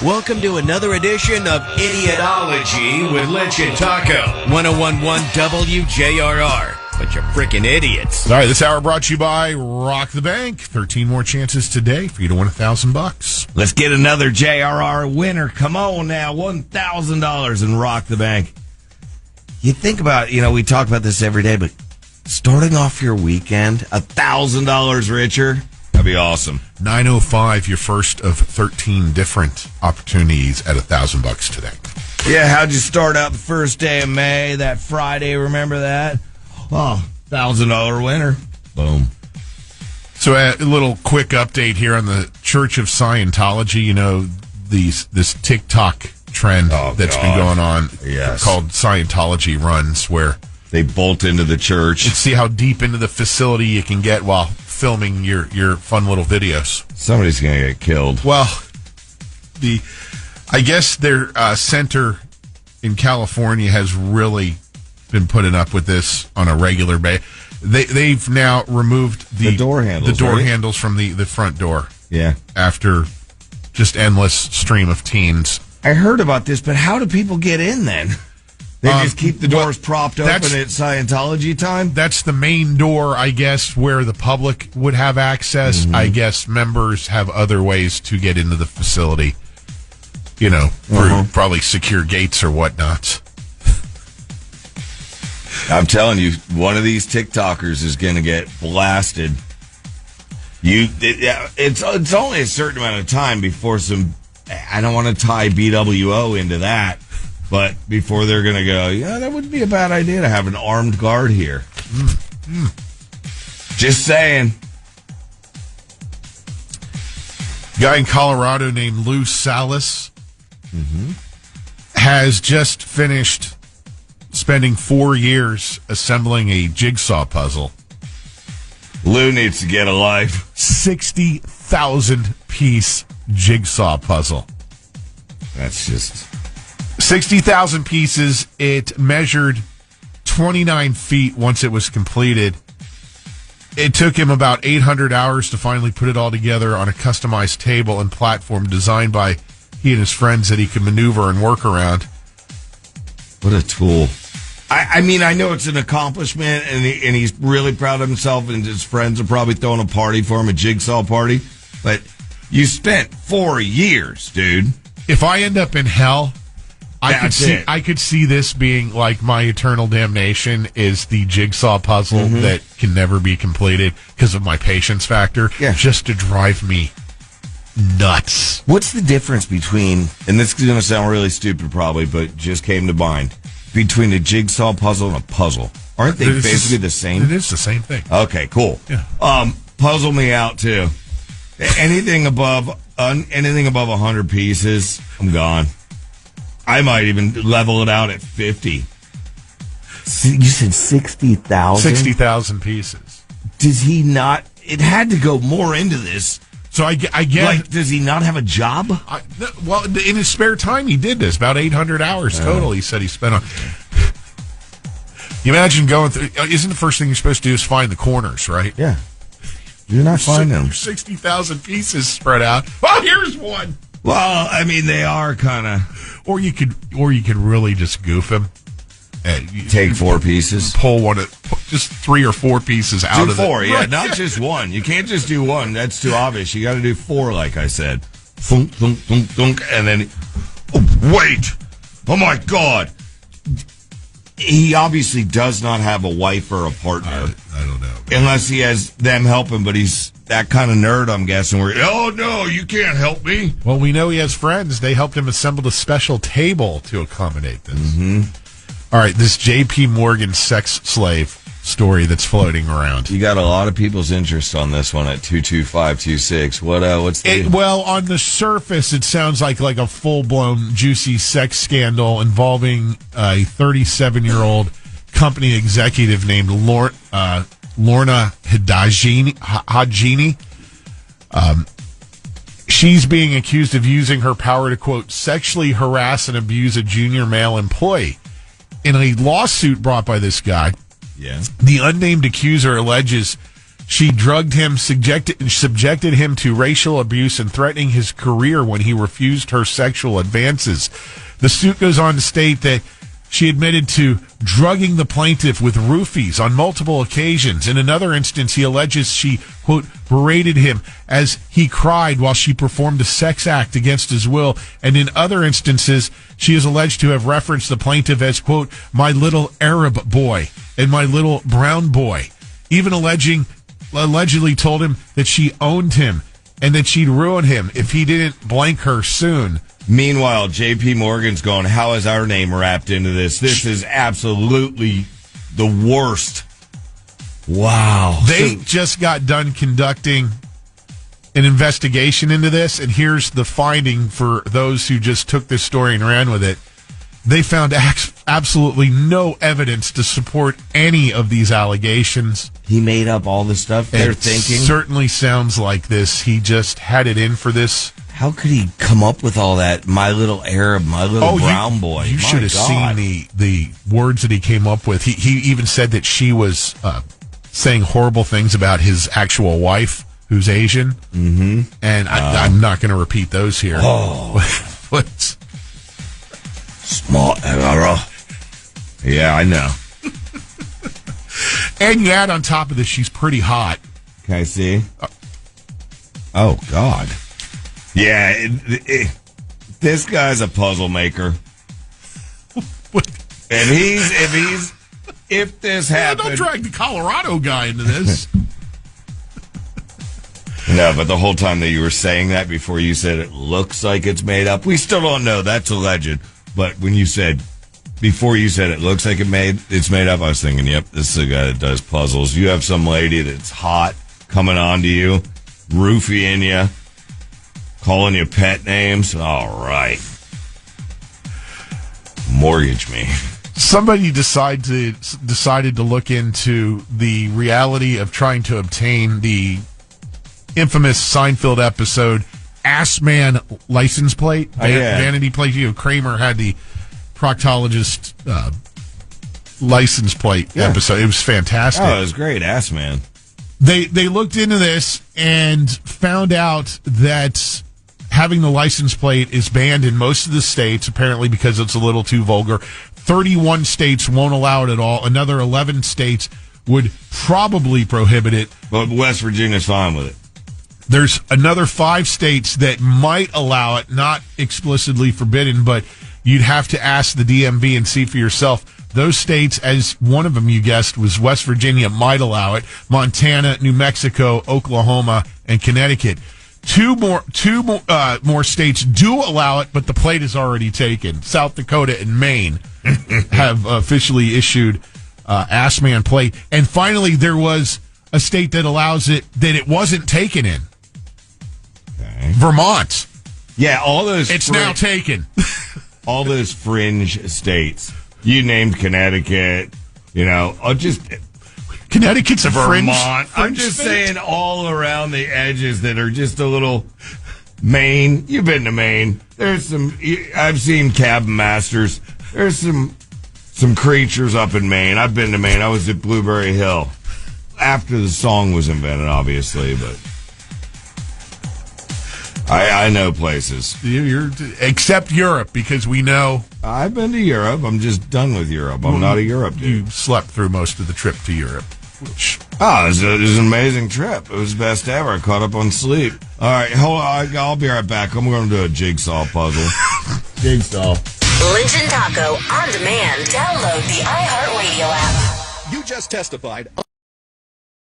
Welcome to another edition of Idiotology with Lynch and Taco. 101.1 WJRR. Bunch of freaking idiots. All right, this hour brought to you by Rock the Bank. 13 more chances today for you to win $1,000. Let's get another JRR winner. Come on now, $1,000 in Rock the Bank. You think about, we talk about this every day, but starting off your weekend, $1,000 richer, that'd be awesome. 9:05, your first of 13 different opportunities at $1,000 today. Yeah, how'd you start out the first day of May, that Friday, remember that? Oh, $1,000 winner. Boom. So a little quick update here on the Church of Scientology. This TikTok trend that's been going on called Scientology Runs, where they bolt into the church. And see how deep into the facility you can get while filming your fun little videos. Somebody's going to get killed. Well, I guess their center in California has really been putting up with this on a regular basis. They've now removed the door handles from the front door. Yeah. After just endless stream of teens. I heard about this, but how do people get in then? They just keep the doors propped open at Scientology time? That's the main door, I guess, where the public would have access. Mm-hmm. I guess members have other ways to get into the facility, through probably secure gates or whatnot. I'm telling you, one of these TikTokers is going to get blasted. It's only a certain amount of time before I don't want to tie BWO into that, but before they're going to go, that wouldn't be a bad idea to have an armed guard here. Just saying. Guy in Colorado named Lou Salas has just finished spending 4 years assembling a jigsaw puzzle. Lou needs to get a life. 60,000 piece jigsaw puzzle. That's just 60,000 pieces. It measured 29 feet once it was completed. It took him about 800 hours to finally put it all together on a customized table and platform designed by he and his friends that he could maneuver and work around. What a tool. I mean, I know it's an accomplishment, and he's really proud of himself, and his friends are probably throwing a party for him, a jigsaw party. But you spent 4 years, dude. If I end up in hell, I could see this being like my eternal damnation is the jigsaw puzzle that can never be completed because of my patience factor, just to drive me nuts. What's the difference between, and this is going to sound really stupid probably, but just came to mind, between a jigsaw puzzle and a puzzle? Aren't they basically the same? It is the same thing. Okay, cool. Yeah. Puzzle me out too. Anything above 100 pieces, I'm gone. I might even level it out at 50. You said 60,000? 60,000 pieces. Does he not? It had to go more into this. So I guess. Like, does he not have a job? Well, in his spare time, he did this. About 800 hours total, he said he spent on. You imagine going through. Isn't the first thing you're supposed to do is find the corners, right? Yeah. You're not finding them. 60,000 pieces spread out. Oh, here's one. Well, I mean, they are kind of. Or you could really just goof him. Take 4 pieces. Pull just 3 or 4 pieces out of it. Do 4, yeah, not just one. You can't just do one. That's too obvious. You got to do 4, like I said. Thunk, thunk, thunk, thunk, and then. Oh, wait! Oh my God! He obviously does not have a wife or a partner. I don't know. Unless he has them help him, but he's that kind of nerd, I'm guessing. Where, oh no, you can't help me. Well, we know he has friends. They helped him assemble a special table to accommodate this. All right, this J.P. Morgan sex slave story that's floating around. You got a lot of people's interest on this one at 22526. What's the... Well, on the surface, it sounds like a full-blown juicy sex scandal involving a 37-year-old company executive named Lorna Hajini. She's being accused of using her power to, quote, sexually harass and abuse a junior male employee. In a lawsuit brought by this guy, the unnamed accuser alleges She drugged him, subjected him to racial abuse, and threatening his career when he refused her sexual advances. The suit goes on to state that she admitted to drugging the plaintiff with roofies on multiple occasions. In another instance, he alleges she, quote, berated him as he cried while she performed a sex act against his will. And in other instances, she is alleged to have referenced the plaintiff as, quote, my little Arab boy and my little brown boy. Even allegedly told him that she owned him and that she'd ruin him if he didn't blank her soon. Meanwhile, J.P. Morgan's going, how is our name wrapped into this? This is absolutely the worst. Wow. They just got done conducting an investigation into this, and here's the finding for those who just took this story and ran with it. They found absolutely no evidence to support any of these allegations. He made up all the stuff they're thinking? It certainly sounds like this. He just had it in for this. How could he come up with all that? My little Arab, my little brown boy. You should have seen the words that he came up with. He even said that she was saying horrible things about his actual wife, who's Asian. Mm-hmm. And I'm not going to repeat those here. Oh. Smart error. Yeah, I know. And you add on top of this, she's pretty hot. Can I see? Oh, God. Yeah, this guy's a puzzle maker. And if this happened... Don't drag the Colorado guy into this. No, but the whole time that you were saying that before you said it looks like it's made up, we still don't know. That's alleged. But when you said, before you said it looks like it's made up, I was thinking, yep, this is a guy that does puzzles. You have some lady that's hot coming on to you, roofieing you, calling you pet names. All right. Mortgage me. Somebody decided to look into the reality of trying to obtain the infamous Seinfeld episode Ass Man license plate, vanity plate. Kramer had the proctologist license plate episode. It was fantastic. Oh, it was great. Ass Man. They looked into this and found out that having the license plate is banned in most of the states, apparently because it's a little too vulgar. 31 states won't allow it at all. Another 11 states would probably prohibit it. But West Virginia's fine with it. There's another 5 states that might allow it, not explicitly forbidden, but you'd have to ask the DMV and see for yourself. Those states, as one of them you guessed, was West Virginia, might allow it. Montana, New Mexico, Oklahoma, and Connecticut. Two more states do allow it, but the plate is already taken. South Dakota and Maine have officially issued Ass Man plate. And finally, there was a state that allows it that it wasn't taken in. Okay. Vermont. Yeah, all those. It's now taken. All those fringe states. You named Connecticut. Connecticut's a Vermont. fringe I'm just state. saying all around the edges that are just a little. Maine. You've been to Maine. There's some. I've seen cabin masters. There's some creatures up in Maine. I've been to Maine. I was at Blueberry Hill after the song was invented, obviously, but I know places. Except Europe, because we know. I've been to Europe. I'm just done with Europe. I'm not a Europe dude. You slept through most of the trip to Europe. It was an amazing trip. It was the best ever. I caught up on sleep. All right, hold on. I'll be right back. I'm going to do a jigsaw puzzle. Jigsaw. Lynch and Taco on demand. Download the iHeartRadio app. You just testified.